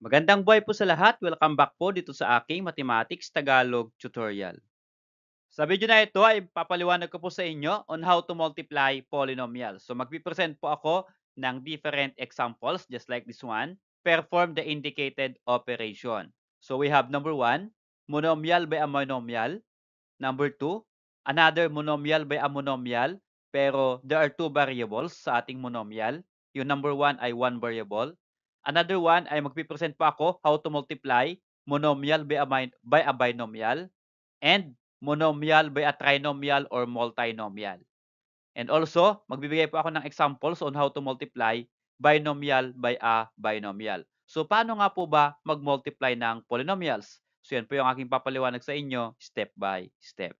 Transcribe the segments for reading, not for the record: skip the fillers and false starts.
Magandang buhay po sa lahat. Welcome back po dito sa aking Mathematics Tagalog tutorial. Sa video na ito ay papaliwanag ko po sa inyo on how to multiply polynomials. So magpipresent po ako ng different examples just like this one. Perform the indicated operation. So we have number 1, monomial by a monomial. Number 2, another monomial by a monomial pero there are 2 variables sa ating monomial. Yung number 1 ay 1 variable. Another one ay magpipresent pa ako how to multiply monomial by a binomial and monomial by a trinomial or multinomial. And also, magbibigay po ako ng examples on how to multiply binomial by a binomial. So, paano nga po ba mag-multiply ng polynomials? So, yan po yung aking papaliwanag sa inyo step by step.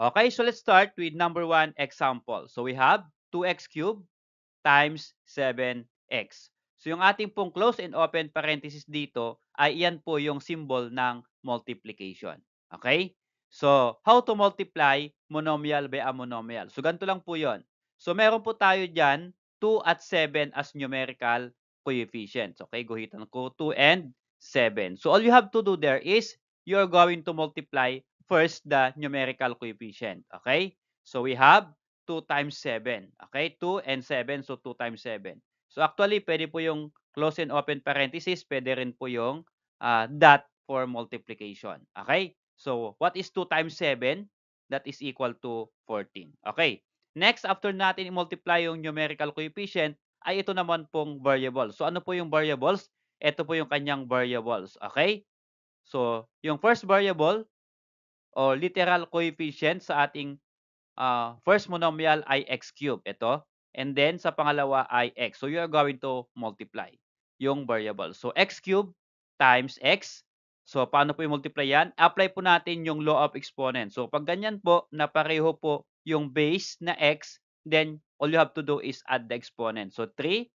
Okay, so let's start with number 1 example. So, we have 2x cubed times 7x. So, yung ating pong close and open parenthesis dito ay iyan po yung symbol ng multiplication. Okay? So, how to multiply monomial by a monomial? So, ganito lang po yon. So, meron po tayo dyan 2 at 7 as numerical coefficients. Okay? Guhitan ko 2 and 7. So, all you have to do there is you're going to multiply first the numerical coefficient. Okay? So, we have 2 times 7. Okay? 2 and 7. So, 2 times 7. So, actually, pwede po yung close and open parenthesis. Pwede rin po yung dot for multiplication. Okay? So, what is 2 times 7? That is equal to 14. Okay. Next, after natin i-multiply yung numerical coefficient, ay ito naman pong variable. So, ano po yung variables? Ito po yung kanyang variables. Okay? So, yung first variable o literal coefficient sa ating first monomial ay x cube, ito. And then, sa pangalawa ay x. So, you are going to multiply yung variable. So, x cube times x. So, paano po i-multiply yan? Apply po natin yung law of exponent. So, pag ganyan po, na pareho po yung base na x, then all you have to do is add the exponent. So, 3,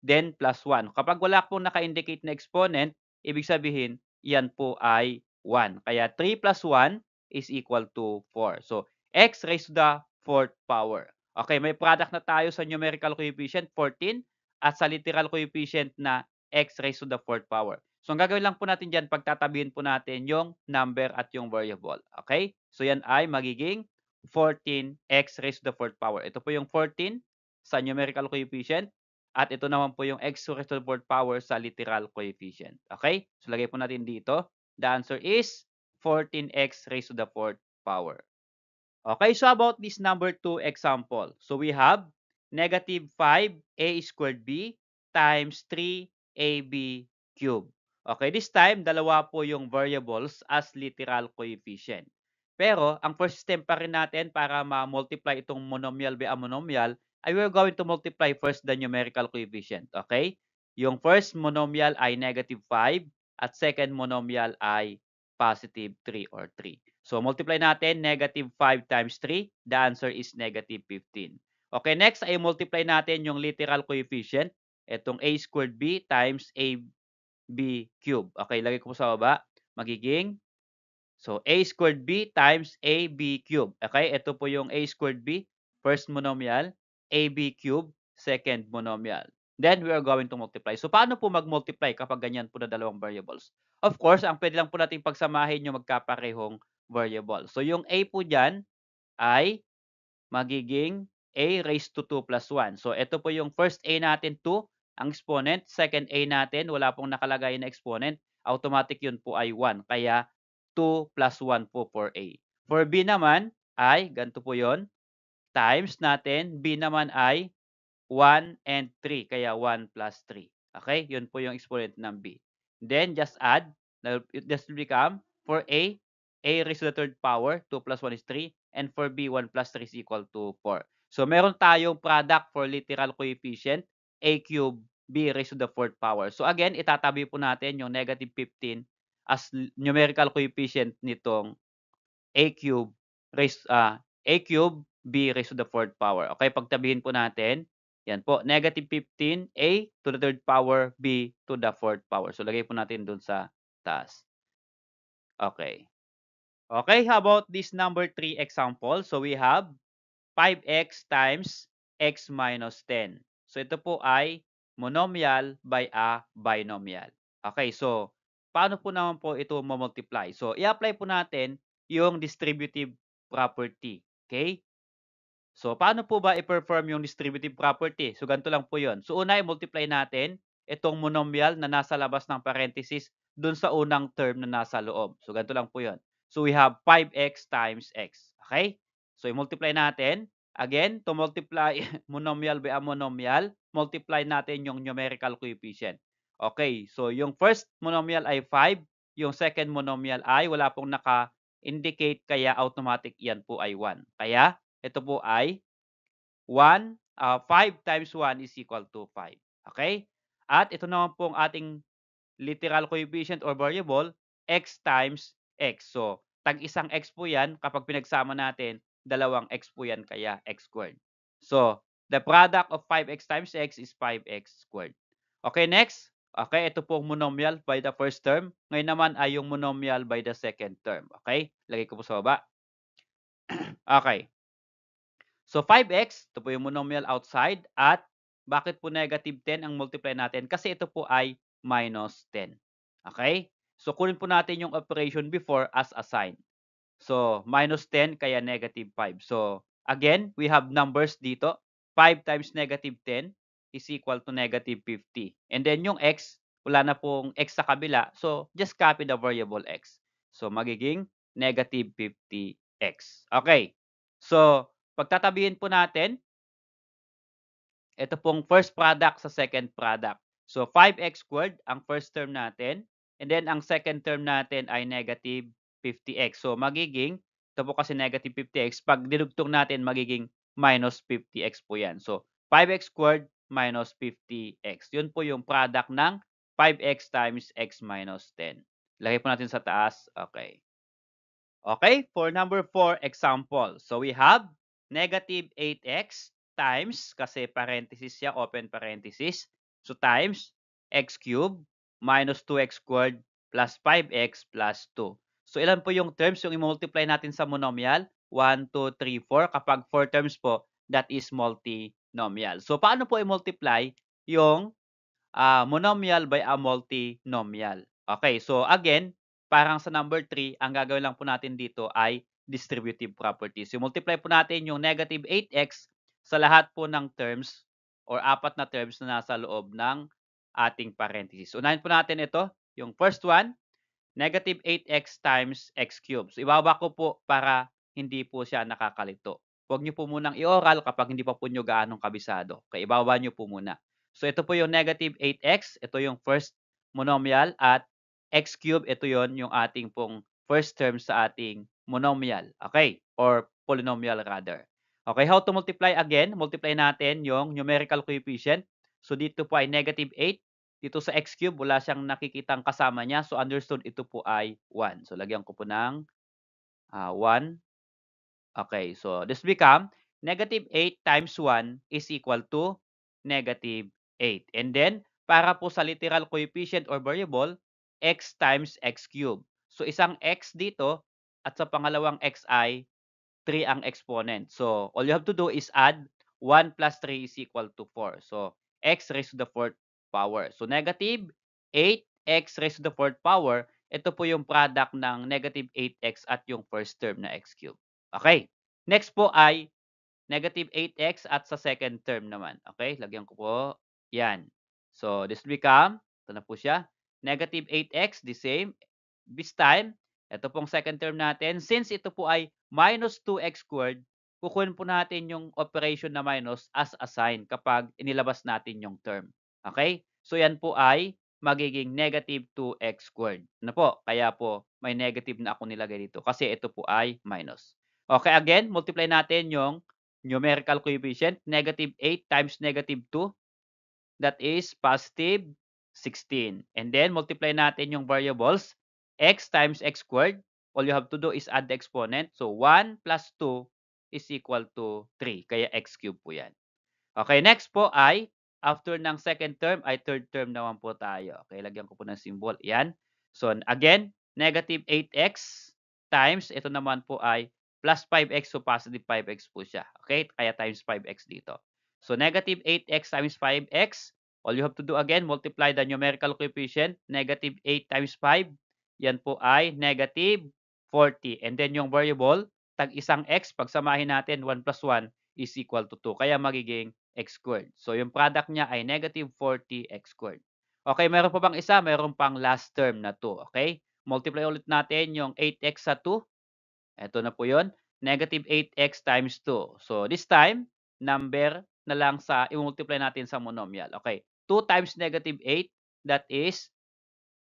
then plus 1. Kapag wala pong naka-indicate na exponent, ibig sabihin, yan po ay 1. Kaya 3 plus 1 is equal to 4. So, x raised to the 4th power. Okay, may product na tayo sa numerical coefficient, 14, at sa literal coefficient na x raised to the 4th power. So, ang gagawin lang po natin dyan, pagtatabihin po natin yung number at yung variable. Okay? So, yan ay magiging 14x raised to the 4th power. Ito po yung 14 sa numerical coefficient. At ito naman po yung x raised to the 4th power sa literal coefficient. Okay? So, lagay po natin dito. The answer is 14x raised to the 4th power. Okay, so about this number 2 example. So, we have negative 5a squared b times 3ab cubed. Okay, this time, dalawa po yung variables as literal coefficient. Pero, ang first step pa rin natin para ma-multiply itong monomial by a monomial ay we're going to multiply first the numerical coefficient. Okay? Yung first monomial ay negative 5 at second monomial ay positive 3 or 3. So, multiply natin negative 5 times 3. The answer is negative 15. Okay, next ay multiply natin yung literal coefficient. Itong a squared b times ab cubed. Okay, lagay ko po sa baba. Magiging, so, a squared b times ab cubed. Okay, ito po yung a squared b, first monomial, ab cubed, second monomial. Then, we are going to multiply. So, paano po mag-multiply kapag ganyan po na dalawang variables? Of course, ang pwede lang po natin pagsamahin yung magkaparehong variable. So, yung a po dyan ay magiging a raised to 2 plus 1. So, ito po yung first a natin, 2, ang exponent. Second a natin, wala pong nakalagay na exponent. Automatic yun po ay 1. Kaya, 2 plus 1 po for a. For b naman ay, ganito po yun, times natin, b naman ay 1 and 3. Kaya 1 plus 3. Okay? Yun po yung exponent ng b. Then, just add. It just become, for a raised to the third power, 2 plus 1 is 3. And for b, 1 plus 3 is equal to 4. So, meron tayong product for literal coefficient, a cube, b raised to the fourth power. So, again, itatabi po natin yung negative 15 as numerical coefficient nitong a cube b raised to the fourth power. Okay, pagtabihin po natin, yan po, negative 15, a to the third power, b to the fourth power. So, lagay po natin dun sa taas. Okay. Okay, how about this number 3 example? So, we have 5x times x minus 10. So, ito po ay monomial by a binomial. Okay, so paano po naman po ito ma-multiply? So i-apply po natin yung distributive property, okay? So paano po ba i-perform yung distributive property? So ganito lang po 'yon. So una i-multiply natin itong monomial na nasa labas ng parenthesis dun sa unang term na nasa loob. So ganito lang po 'yon. So we have 5x times x, okay? So i-multiply natin. Again, to multiply monomial by a monomial, multiply natin yung numerical coefficient. Okay, so yung first monomial ay 5, yung second monomial ay wala pong naka-indicate kaya automatic yan po ay 1. Kaya ito po ay 5 times 1 is equal to 5. Okay? At ito naman po ang ating literal coefficient or variable, x times x. So, tag-isang x po yan. Kapag pinagsama natin, dalawang x po yan, kaya x squared. So, the product of 5x times x is 5x squared. Okay, next. Okay, ito po monomial by the first term. Ngayon naman ay yung monomial by the second term. Okay? Lagay ko po sa baba. Okay. So 5x, ito po yung monomial outside at bakit po negative 10 ang multiply natin? Kasi ito po ay minus 10. Okay? So kunin po natin yung operation before as a sign. So minus 10 kaya negative 5. So again, we have numbers dito. 5 times negative 10 is equal to negative 50. And then yung x, wala na pong x sa kabila. So just copy the variable x. So magiging negative 50x. Okay. So pagtatabihin po natin, ito pong first product sa second product. So 5x squared ang first term natin, and then ang second term natin ay negative 50x. So magiging, ito po kasi negative 50x, pag dinugtong natin magiging minus 50x po yan. So 5x squared minus 50x. Yun po yung product ng 5x times x minus 10. Lagay po natin sa taas. Okay. Okay, for number 4 example. So we have negative 8x times, kasi parenthesis siya, open parenthesis. So times x cubed minus 2x squared plus 5x plus 2. So ilan po yung terms yung i-multiply natin sa monomial? 1, 2, 3, 4. Kapag 4 terms po, that is multinomial. So paano po i-multiply yung monomial by a multinomial? Okay, so again, parang sa number 3, ang gagawin lang po natin dito ay distributive properties. So multiply po natin yung negative 8x sa lahat po ng terms or apat na terms na nasa loob ng ating parenthesis. Unahin po natin ito, yung first one, negative 8x times x cubed. So ibaba ko po para hindi po siya nakakalito. Huwag niyo po munang i-oral kapag hindi pa po niyo gaanong kabisado. Okay, ibaba niyo po muna. So ito po yung negative 8x, ito yung first monomial, at x cubed, ito yon yung ating pong first term sa ating monomial. Okay, or polynomial rather. Okay, how to multiply again? Multiply natin yung numerical coefficient. So dito po ay negative 8. Dito sa x cube, wala siyang nakikitang kasama niya. So understood, ito po ay 1. So lagyan ko po ng 1. Okay, so this become negative 8 times 1 is equal to negative 8. And then, para po sa literal coefficient or variable, x times x cube. So isang x dito at sa pangalawang x ay 3 ang exponent. So all you have to do is add 1 plus 3 is equal to 4. So x raised to the 4th power. So negative 8x raised to the 4th power, ito po yung product ng negative 8x at yung first term na x cube. Okay. Next po ay negative 8x at sa second term naman. Okay, lagyan ko po yan. So this become, ito na po siya, negative 8x, the same. This time, ito pong second term natin. Since ito po ay minus 2x squared, kukunin po natin yung operation na minus as a sign kapag inilabas natin yung term. Okay? So yan po ay magiging negative 2x squared. Ano po? Kaya po may negative na ako nilagay dito kasi ito po ay minus. Okay, again, multiply natin yung numerical coefficient. Negative 8 times negative 2, that is positive 16. And then, multiply natin yung variables. X times x squared, all you have to do is add the exponent. So, 1 plus 2 is equal to 3. Kaya x cubed po yan. Okay, next po ay, after ng second term, ay third term naman po tayo. Okay, lagyan ko po ng symbol. Yan. So, again, negative 8x times, ito naman po ay plus 5x, so positive 5x po siya. Okay, kaya times 5x dito. So, negative 8x times 5x, all you have to do again, multiply the numerical coefficient, negative 8 times 5, yan po ay negative 40. And then yung variable, tag isang x, pagsamahin natin, 1 plus 1 is equal to 2. Kaya magiging x squared. So yung product niya ay negative 40x squared. Okay, meron pa bang isa? Meron pang last term na 2. Okay? Multiply ulit natin yung 8x sa 2. Ito na po yun. Negative 8x times 2. So this time, number na lang sa i-multiply natin sa monomial. Okay. 2 times negative 8, that is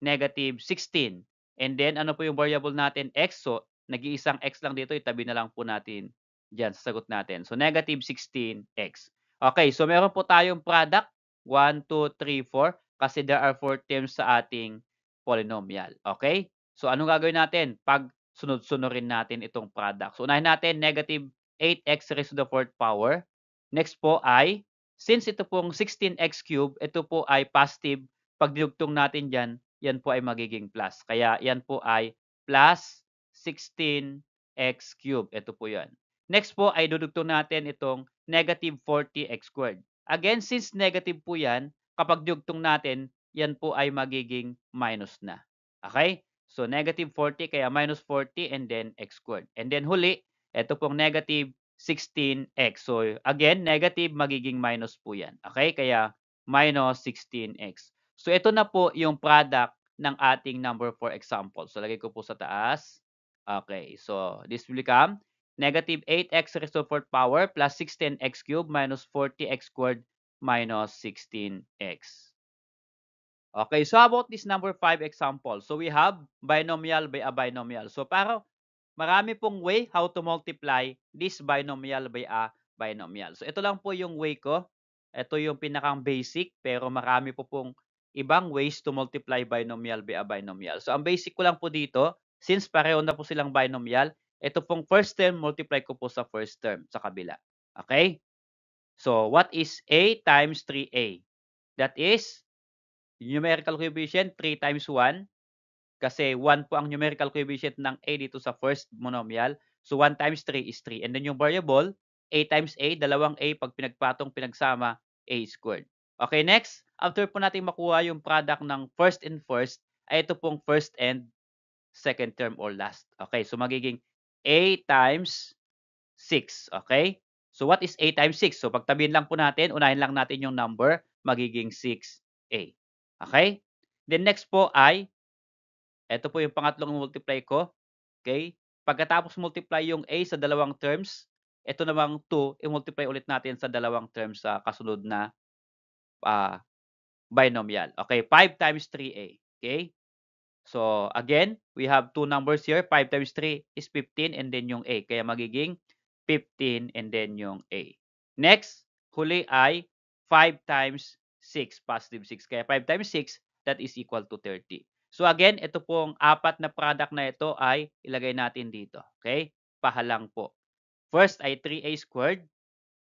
negative 16. And then, ano po yung variable natin? X. So, nag-iisang x lang dito. Itabi na lang po natin dyan sa sagot natin. So, negative 16x. Okay. So, meron po tayong product. 1, 2, 3, 4. Kasi there are 4 terms sa ating polynomial. Okay? So, anong gagawin natin? Pag sunod-sunurin natin itong product. So, unahin natin negative 8x raised to the 4th power. Next po ay, since ito pong 16x cube, ito po ay positive. Pag dinugtong natin dyan, yan po ay magiging plus. Kaya yan po ay plus 16x cube. Ito po yan. Next po ay dudugtong natin itong negative 40x squared. Again, since negative po yan, kapag dugtong natin, yan po ay magiging minus na. Okay? So, negative 40 kaya minus 40 and then x squared. And then huli, ito pong negative 16x. So, again, negative magiging minus po yan. Okay? Kaya minus 16x. So, ito na po yung product ng ating number for example. So, lagay ko po sa taas. Okay. So, this will become negative 8x raised to the 4th power plus 16x cubed minus 40x squared minus 16x. Okay, so how about this number 5 example? So we have binomial by a binomial. So para marami pong way how to multiply this binomial by a binomial. So ito lang po yung way ko. Ito yung pinakang basic pero marami po pong ibang ways to multiply binomial by a binomial. So ang basic ko lang po dito, since pareho na po silang binomial, ito pong first term multiply ko po sa first term sa kabila. Okay? So what is a times 3a? That is numerical coefficient 3 times 1 kasi 1 po ang numerical coefficient ng a dito sa first monomial. So 1 times 3 is 3. And then yung variable, a times a, dalawang a pag pinagpatong pinagsama, a squared. Okay, next, after po natin makuha yung product ng first and first, ay ito pong first and second term or last. Okay, so magiging a times 6. Okay? So what is a times 6? So pagtabihin lang po natin, unahin lang natin yung number, magiging 6a. Okay? Then next po ay, ito po yung pangatlong multiply ko. Okay? Pagkatapos multiply yung a sa dalawang terms, ito namang 2, i-multiply ulit natin sa dalawang terms sa kasunod na binomial. Okay? 5 times 3a. Okay? So again, we have two numbers here. 5 times 3 is 15 and then yung a. Kaya magiging 15 and then yung a. Next, huli ay 5 times 6, positive 6. Kaya 5 times 6, that is equal to 30. So again, ito pong apat na product na ito ay ilagay natin dito. Okay? Pahalang po. First ay 3a squared.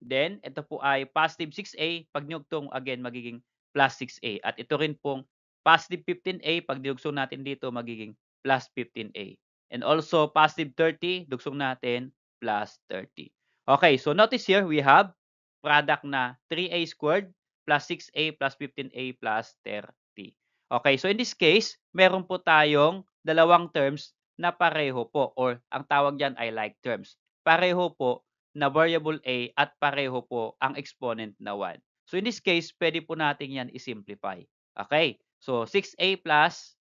Then, ito po ay positive 6a. Pag nyugtong, again, magiging plus 6a. At ito rin pong positive 15a. Pag dinugsong natin dito, magiging plus 15a. And also, positive 30, dugsong natin, plus 30. Okay, so notice here, we have product na 3a squared plus 6a plus 15a plus 30. Okay, so in this case, meron po tayong dalawang terms na pareho po or ang tawag dyan ay like terms. Pareho po na variable a at pareho po ang exponent na 1. So in this case, pwede po natin yan i-simplify. Okay, so 6a plus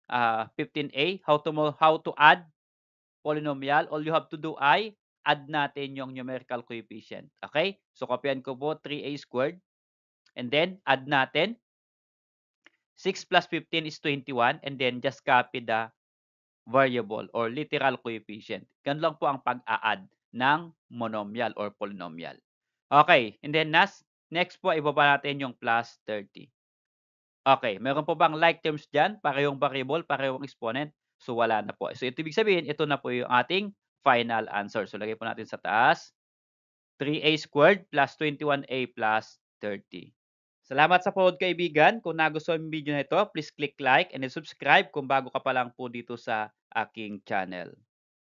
15a, how to add polynomial, all you have to do ay add natin yung numerical coefficient. Okay? So, kopyahan ko po 3a squared. And then, add natin. 6 plus 15 is 21. And then, just copy the variable or literal coefficient. Ganun lang po ang pag-a-add ng monomial or polynomial. Okay. And then, next po, ibaba natin yung plus 30. Okay. Meron po bang like terms dyan? Parehong variable, parehong exponent? So, wala na po. So, ito ibig sabihin, ito na po yung ating final answer. So, lagay po natin sa taas. 3a squared plus 21a plus 30. Salamat sa panood kaibigan. Kung nagustuhan yung video na ito, please click like and then subscribe kung bago ka pa lang po dito sa aking channel.